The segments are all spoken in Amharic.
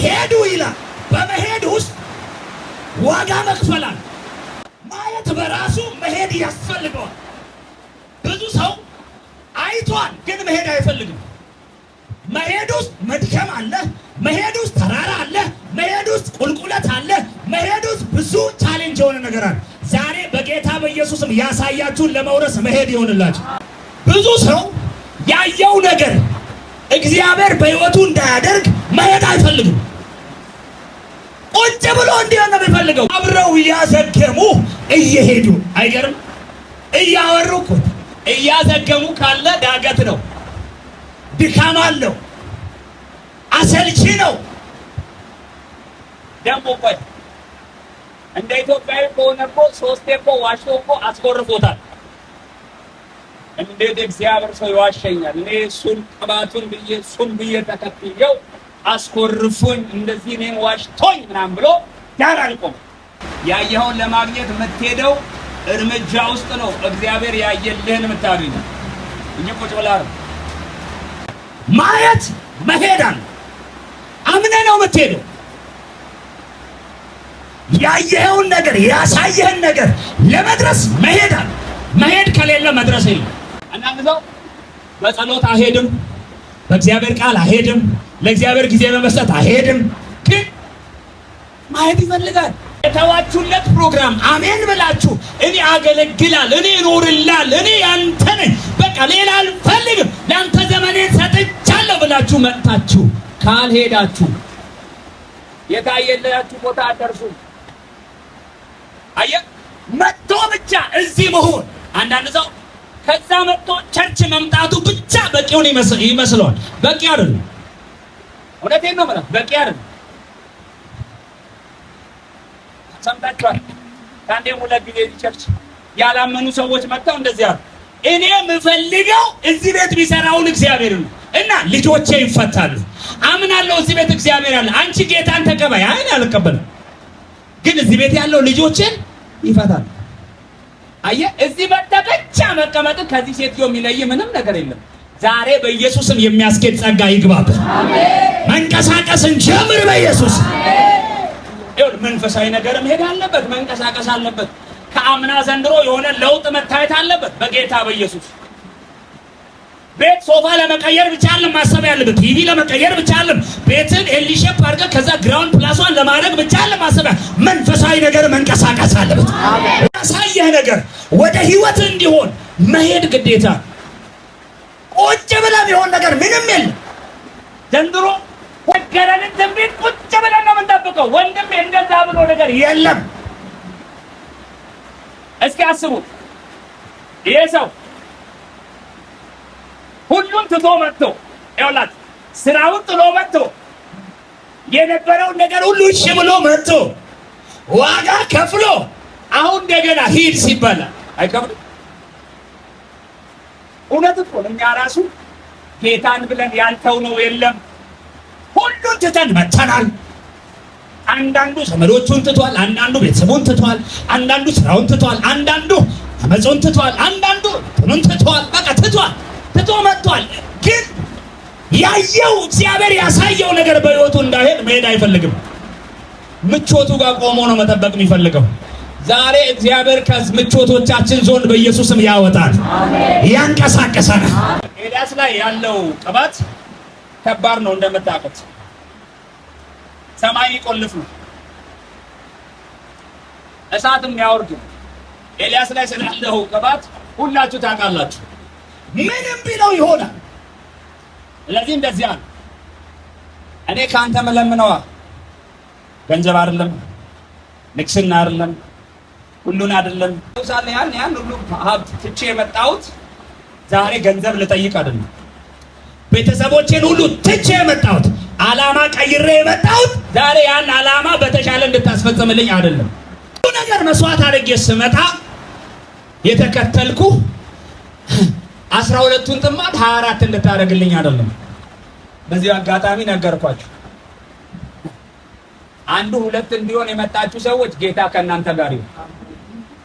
ሄዱ ይላል። በመሄድ ውስጥ ዋጋ መክፈላል። ማየት በራሱ መሄድ ያስፈልገዋል። ብዙ ሰው አይቷል ግን መሄድ አይፈልግም። መሄድ ውስጥ መድከም አለ፣ መሄድ ውስጥ ተራራ አለ፣ መሄድ ውስጥ ቁልቁለት አለ፣ መሄድ ውስጥ ብዙ ቻሌንጅ የሆነ ነገር አለ። ዛሬ በጌታ በኢየሱስም ያሳያችሁን ለመውረስ መሄድ ይሆንላችሁ። ብዙ ሰው ያየው ነገር እግዚአብሔር በሕይወቱ እንዳያደርግ መሄድ አይፈልግም። ቁጭ ብሎ እንዲሆን ነው የሚፈልገው። አብረው እያዘገሙ እየሄዱ አይገርም? እያወሩ እኮ እያዘገሙ ካለ ዳገት ነው፣ ድካም አለው፣ አሰልቺ ነው። ደግሞ ቆይ እንደ ኢትዮጵያዊ ከሆነ እኮ ሶስቴ እኮ ዋሽቶ እኮ አስቆርፎታል። እንዴት እግዚአብሔር ሰው ይዋሸኛል? እኔ እሱን ቅባቱን ብዬ እሱን ብዬ ተከትየው አስቆርፎኝ እንደዚህ እኔን ዋሽቶኝ ምናምን ብሎ ዳር አልቆም። ያየኸውን ለማግኘት የምትሄደው እርምጃ ውስጥ ነው እግዚአብሔር ያየልህን የምታገኘው እንጂ ቁጭ ብለህ አይደል። ማየት መሄድ አለ። አምነህ ነው የምትሄደው። ያየኸውን ነገር ያሳየህን ነገር ለመድረስ መሄድ አለ። መሄድ ከሌለ መድረስ የለም። አንዳንድ ሰው በጸሎት አሄድም፣ በእግዚአብሔር ቃል አሄድም፣ ለእግዚአብሔር ጊዜ በመስጠት አሄድም፣ ግን ማየት ይፈልጋል። የተዋችሁለት ፕሮግራም አሜን ብላችሁ እኔ አገለግላል፣ እኔ እኖርላል፣ እኔ ያንተ ነኝ፣ በቃ ሌላ አልፈልግም፣ ለአንተ ዘመኔን ሰጥቻለሁ ብላችሁ መጥታችሁ ካልሄዳችሁ የታየላችሁ ቦታ አትደርሱም። አየህ፣ መጥቶ ብቻ እዚህ መሆን። አንዳንድ ሰው ከዛ መጥቶ ቸርች መምጣቱ ብቻ በቂውን ይመስለዋል። በቂ አይደለም። እውነቴን ነው ማለት በቂ አይደለም። ሰምታችኋል? ከአንዴም ሁለት ጊዜ ቸርች ያላመኑ ሰዎች መጥተው እንደዚህ አሉ፣ እኔ የምፈልገው እዚህ ቤት ቢሰራውን እግዚአብሔር ነው እና ልጆቼ ይፈታሉ። አምናለሁ እዚህ ቤት እግዚአብሔር አለ። አንቺ ጌታን ተቀበይ። አይን አልቀበልም፣ ግን እዚህ ቤት ያለው ልጆቼን ይፈታል። አየህ፣ እዚህ መጥተህ ብቻ መቀመጥ ከዚህ ሴትዮ የሚለይ ምንም ነገር የለም። ዛሬ በኢየሱስም የሚያስኬድ ጸጋ ይግባብህ። አሜን። መንቀሳቀስን ጀምር በኢየሱስ። ይሁን መንፈሳዊ ነገር መሄድ አለበት፣ መንቀሳቀስ አለበት። ከአምና ዘንድሮ የሆነ ለውጥ መታየት አለበት በጌታ በኢየሱስ። ቤት ሶፋ ለመቀየር ብቻ አይደለም ማሰብ ያለበት፣ ቲቪ ለመቀየር ብቻ አይደለም፣ ቤትን ኤልሼፕ አድርገህ ከዛ ግራውንድ ፕላስ1 ለማድረግ ብቻ አይደለም ማሰብ። መንፈሳዊ ነገር መንቀሳቀስ አለበት። ያሳየህ ነገር ወደ ህይወት እንዲሆን መሄድ ግዴታ። ቁጭ ብለን የሆነ ነገር ምንም የለም። ዘንድሮ ወገረንን ትንቢት ቁጭ ብለን ነው የምንጠብቀው። ወንድም እንደዛ ብሎ ነገር የለም። እስኪ አስቡት፣ ይሄ ሰው ሁሉን ትቶ መጥቶ ይኸውላችሁ ስራውን ጥሎ መጥቶ የነበረውን ነገር ሁሉ እሺ ብሎ መጥቶ ዋጋ ከፍሎ አሁን እንደገና ሂድ ሲባል አይከብድም? እውነት እኮ እኛ ራሱ ጌታን ብለን ያልተው ነው የለም። ሁሉን ትተን መጥተናል። አንዳንዱ ዘመዶቹን ትቷል፣ አንዳንዱ ቤተሰቡን ትቷል፣ አንዳንዱ ስራውን ትቷል፣ አንዳንዱ አመጾን ትቷል፣ አንዳንዱ እንትኑን ትቷል። በቃ ትቷል፣ ትቶ መጥቷል። ግን ያየው እግዚአብሔር ያሳየው ነገር በህይወቱ እንዳይሄድ መሄድ አይፈልግም። ምቾቱ ጋር ቆሞ ነው መጠበቅ የሚፈልገው። ዛሬ እግዚአብሔር ከምቾቶቻችን ዞን በኢየሱስም ያወጣል፣ ያንቀሳቀሰናል። ኤልያስ ላይ ያለው ቅባት ከባድ ነው እንደምታውቁት። ሰማይ ይቆልፍ ነው፣ እሳትም ያወርድ። ኤልያስ ላይ ስላለው ቅባት ሁላችሁ ታውቃላችሁ። ምንም ቢለው ይሆናል። ስለዚህ እንደዚህ አለ፣ እኔ ካንተ መለምነዋ ገንዘብ አይደለም፣ ንግስና አይደለም፣ ሁሉን አይደለም። ያን ሁሉ ሀብት ትቼ የመጣሁት ዛሬ ገንዘብ ልጠይቅ አይደለም። ቤተሰቦቼን ሁሉ ትቼ የመጣሁት ዓላማ ቀይሬ የመጣሁት ዛሬ ያን ዓላማ በተሻለ እንድታስፈጽምልኝ አይደለም። ሁሉ ነገር መስዋዕት አድርጌ ስመጣ የተከተልኩ 12ቱን ጥማት 24 እንድታደርግልኝ አይደለም። በዚህ አጋጣሚ ነገርኳችሁ። አንዱ ሁለት እንዲሆን የመጣችሁ ሰዎች ጌታ ከእናንተ ጋር ይሁን።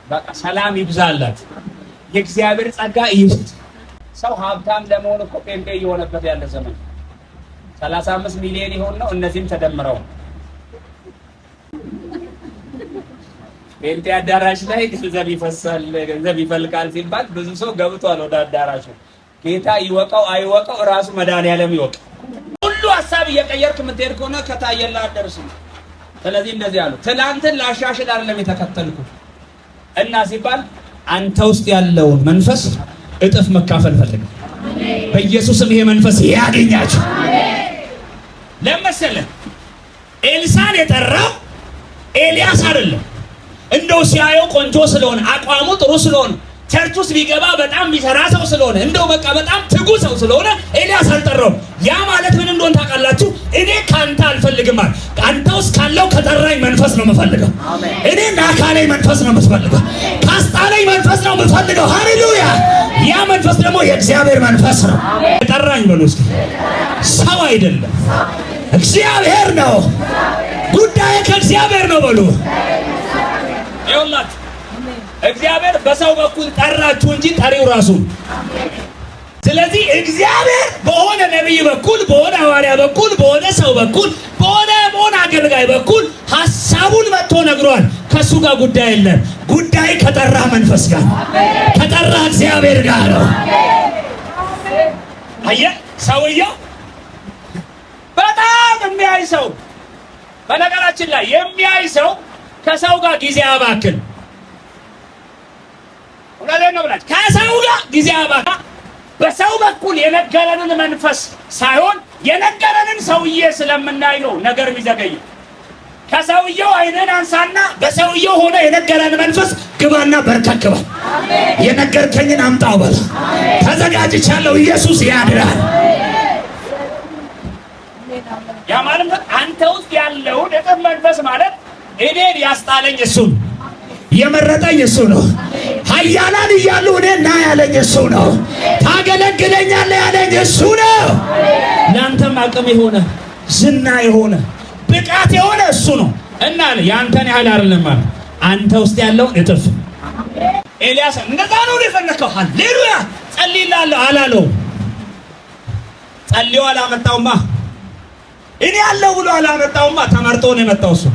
በቃ ሰላም ይብዛላት። የእግዚአብሔር ጸጋ ይስጥ። ሰው ሀብታም ለመሆን እኮ ጴንጤ እየሆነበት ያለ ዘመን 35 ሚሊዮን ይሆን ነው። እነዚህም ተደምረው ቤልቲ አዳራሽ ላይ ገንዘብ ይፈሳል፣ ገንዘብ ይፈልቃል ሲባል ብዙ ሰው ገብቷል ወደ አዳራሹ። ጌታ ይወቀው አይወቀው ራሱ መድኃኒዓለም ይወቅ። ሁሉ ሐሳብ እየቀየርክ የምትሄድ ከሆነ ከታየላ አደርስም። ስለዚህ እንደዚህ አሉ። ትላንትን ላሻሽል አይደለም የተከተልኩ እና ሲባል አንተ ውስጥ ያለውን መንፈስ እጥፍ መካፈል ፈልግ። በኢየሱስም ይሄ መንፈስ ያገኛችሁ። ለምሳሌ ኤልሳን የጠራው ኤልያስ አይደለም። እንደው ሲያየው ቆንጆ ስለሆነ አቋሙ ጥሩ ስለሆነ ቸርች ውስጥ ቢገባ በጣም ቢሰራ ሰው ስለሆነ እንደው በቃ በጣም ትጉ ሰው ስለሆነ ኤልያስ አልጠራውም። ያ ማለት ምን እንደሆነ ታውቃላችሁ? እኔ ካንተ አልፈልግም ማለት አንተ ውስጥ ካለው ከጠራኝ መንፈስ ነው የምፈልገው። እኔ ናካለኝ መንፈስ ነው የምፈልገው። ካስጣለኝ መንፈስ ነው የምፈልገው። ሃሌሉያ! ያ መንፈስ ደግሞ የእግዚአብሔር መንፈስ ነው። የጠራኝ በሉ እስኪ። ሰው አይደለም፣ እግዚአብሔር ነው። ጉዳይ ከእግዚአብሔር ነው በሉ። ይኸውላችሁ እግዚአብሔር በሰው በኩል ጠራችሁ እንጂ ጠሪው ራሱ። ስለዚህ እግዚአብሔር በሆነ ነብይ በኩል በሆነ ሐዋርያ በኩል በሆነ ሰው በኩል በሆነ አገልጋይ በኩል ሐሳቡን መጥቶ ነግሯል። ከሱ ጋር ጉዳይ የለም። ጉዳይ ከጠራ መንፈስ ጋር ከጠራ እግዚአብሔር ጋር ነው። አየህ ሰውየው በጣም የሚያይ ሰው፣ በነገራችን ላይ የሚያይ ሰው ከሰው ጋር ጊዜ አባክን ከሰው ጋር ጊዜ አባካ በሰው በኩል የነገረንን መንፈስ ሳይሆን የነገረንን ሰውዬ ስለምናይ ነው ነገር የሚዘገየው። ከሰውየው አይነን አንሳና በሰውየው ሆነ የነገረን መንፈስ ግባና በርከክ በል። የነገርከኝን አምጣው በል። ተዘጋጅቻለሁ። ኢየሱስ ያድናል። ያ ማለት አንተ ውስጥ ያለውን እጥፍ መንፈስ ማለት እኔን ያስጣለኝ እሱ ነው። የመረጠኝ እሱ ነው። ኃያላን እያሉ እኔን ና ያለኝ እሱ ነው። ታገለግለኛለህ ያለኝ እሱ ነው። ለአንተም አቅም የሆነ ዝና የሆነ ብቃት የሆነ እሱ ነው እና ያንተን ያህል አይደለም ማለት አንተ ውስጥ ያለውን እጥፍ። ኤልያስ እንደዛ ነው የፈነከው። ሃሌሉያ! ጸልይላለሁ አላለው። ጸልዮ አላመጣውማ። እኔ ያለው ብሎ አላመጣውማ። ተመርጦ ነው የመጣው እሱ።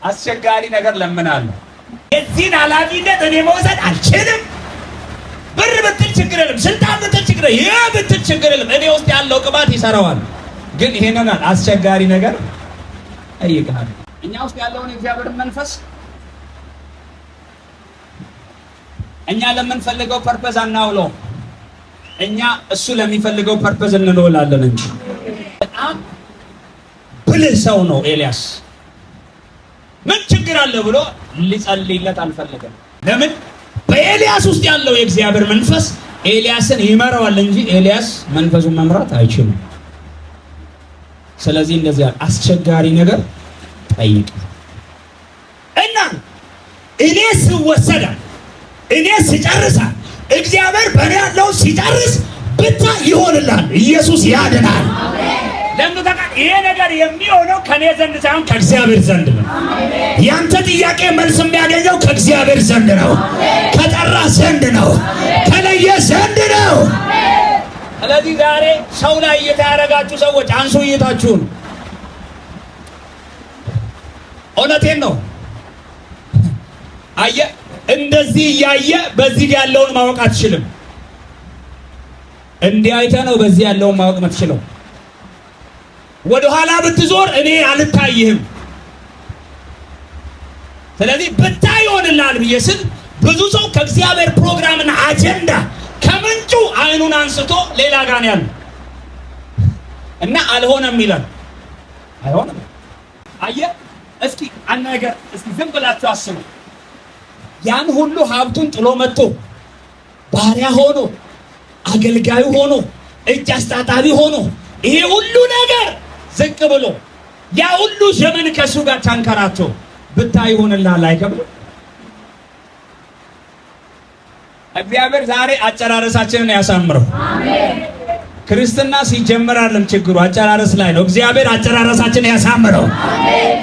አስቸጋሪ ነገር ለምናለሁ። የዚህን ኃላፊነት እኔ መውሰድ አልችልም። ብር ብትል ችግር የለም፣ ስልጣን ብትል ችግር የለም፣ ይህ ብትል ችግር የለም። እኔ ውስጥ ያለው ቅባት ይሰራዋል። ግን ይሄንን አስቸጋሪ ነገር አይቀርም። እኛ ውስጥ ያለውን የእግዚአብሔር መንፈስ እኛ ለምንፈልገው ፐርፐዝ አናውለው። እኛ እሱ ለሚፈልገው ፐርፐዝ እንውላለን እንጂ። በጣም ብልህ ሰው ነው ኤልያስ። ምን ችግር አለ ብሎ ሊጸልይለት አልፈለገም። ለምን? በኤልያስ ውስጥ ያለው የእግዚአብሔር መንፈስ ኤልያስን ይመራዋል እንጂ ኤልያስ መንፈሱን መምራት አይችልም። ስለዚህ እንደዚህ አስቸጋሪ ነገር ጠይቅ እና እኔ ስወሰዳ እኔ ስጨርሳ እግዚአብሔር በእኔ ያለው ሲጨርስ ብቻ ይሆንላል። ኢየሱስ ያድናል። ለምን ተቃል? ይሄ ነገር የሚሆነው ከኔ ዘንድ ሳይሆን ከእግዚአብሔር ዘንድ ነው። ያንተ ጥያቄ መልስ የሚያገኘው ከእግዚአብሔር ዘንድ ነው። ከጠራ ዘንድ ነው። ከለየ ዘንድ ነው። ስለዚህ ዛሬ ሰው ላይ እየታረጋችሁ ሰዎች አንሱ እይታችሁን። እውነቴን ነው። አየ እንደዚህ እያየ በዚህ ያለውን ማወቅ አትችልም። እንዲህ አይተህ ነው በዚህ ያለውን ማወቅ የምትችለው። ወደ ኋላ ብትዞር እኔ አልታይህም። ስለዚህ ብታይ ይሆንልሃል ብዬ ስል ብዙ ሰው ከእግዚአብሔር ፕሮግራምና አጀንዳ ከምንጩ አይኑን አንስቶ ሌላ ጋር ነው ያለው እና አልሆነም ይላል። አይሆንም። አየህ እስኪ አንድ ነገር እስኪ ዝም ብላችሁ አስቡ። ያን ሁሉ ሀብቱን ጥሎ መጥቶ ባሪያ ሆኖ አገልጋዩ ሆኖ እጅ አስታጣቢ ሆኖ ይሄ ሁሉ ነገር ዝቅ ብሎ ያ ሁሉ ዘመን ከሱ ጋር ተንከራቶ ብታይ ይሆንልሃል። አይከብድም? እግዚአብሔር ዛሬ አጨራረሳችንን ያሳምረው። አሜን። ክርስትና ሲጀመር አይደለም ችግሩ፣ አጨራረስ ላይ ነው። እግዚአብሔር አጨራረሳችንን ያሳምረው። አሜን።